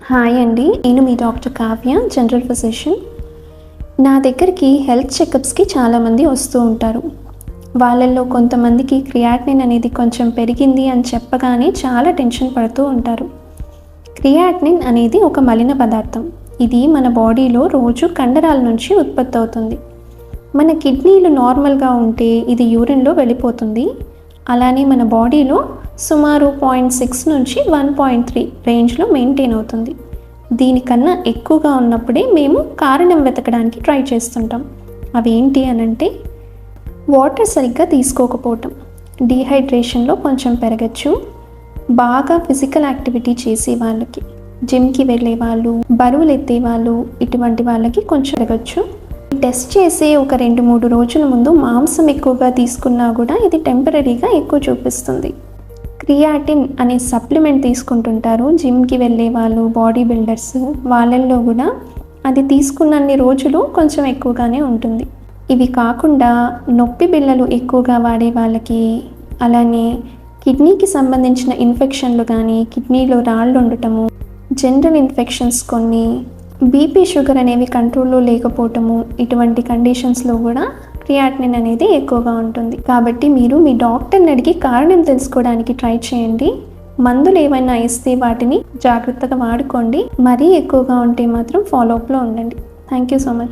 Hi అండి, నేను మీ doctor Kavya, general physician. నా దగ్గరికి హెల్త్ చెకప్స్కి చాలామంది వస్తూ ఉంటారు. వాళ్ళల్లో కొంతమందికి క్రియాటినిన్ అనేది కొంచెం పెరిగింది అని చెప్పగానే చాలా టెన్షన్ పడుతూ ఉంటారు. క్రియాటినిన్ అనేది ఒక మలిన పదార్థం. ఇది మన బాడీలో రోజు కండరాల నుంచి ఉత్పత్తి అవుతుంది. మన కిడ్నీలు నార్మల్గా ఉంటే ఇది యూరిన్లో వెళ్ళిపోతుంది. అలానే మన బాడీలో సుమారు 0.6 నుంచి 1.3 రేంజ్లో మెయింటైన్ అవుతుంది. దీనికన్నా ఎక్కువగా ఉన్నప్పుడే మేము కారణం వెతకడానికి ట్రై చేస్తుంటాం. అవి ఏంటి అనంటే, వాటర్ సరిగ్గా తీసుకోకపోవటం, డీహైడ్రేషన్లో కొంచెం పెరగచ్చు, బాగా ఫిజికల్ యాక్టివిటీ చేసే వాళ్ళకి, జిమ్కి వెళ్ళే వాళ్ళు, బరువులు ఎత్తే వాళ్ళు, ఇటువంటి వాళ్ళకి కొంచెం పెరగచ్చు. టెస్ట్ చేసే ఒక 2-3 రోజుల ముందు మాంసం ఎక్కువగా తీసుకున్నా కూడా ఇది టెంపరీగా ఎక్కువ చూపిస్తుంది. క్రియాటిన్ అనే సప్లిమెంట్ తీసుకుంటుంటారు జిమ్కి వెళ్ళే వాళ్ళు, బాడీ బిల్డర్స్. వాళ్ళల్లో కూడా అది తీసుకున్నన్ని రోజులు కొంచెం ఎక్కువగానే ఉంటుంది. ఇవి కాకుండా నొప్పి బిళ్ళలు ఎక్కువగా వాడే వాళ్ళకి, అలానే కిడ్నీకి సంబంధించిన ఇన్ఫెక్షన్లు కానీ, కిడ్నీలో రాళ్ళు ఉండటము, జనరల్ ఇన్ఫెక్షన్స్ కొన్ని, బీపీ షుగర్ అనేవి కంట్రోల్లో లేకపోవటము, ఇటువంటి కండిషన్స్లో కూడా క్రియాటినిన్ అనేది ఎక్కువగా ఉంటుంది. కాబట్టి మీరు మీ డాక్టర్ని అడిగి కారణం తెలుసుకోవడానికి ట్రై చేయండి. మందులు ఏమైనా ఇస్తే వాటిని జాగ్రత్తగా వాడుకోండి. మరీ ఎక్కువగా ఉంటే మాత్రం ఫాలోఅప్లో ఉండండి. Thank you so much.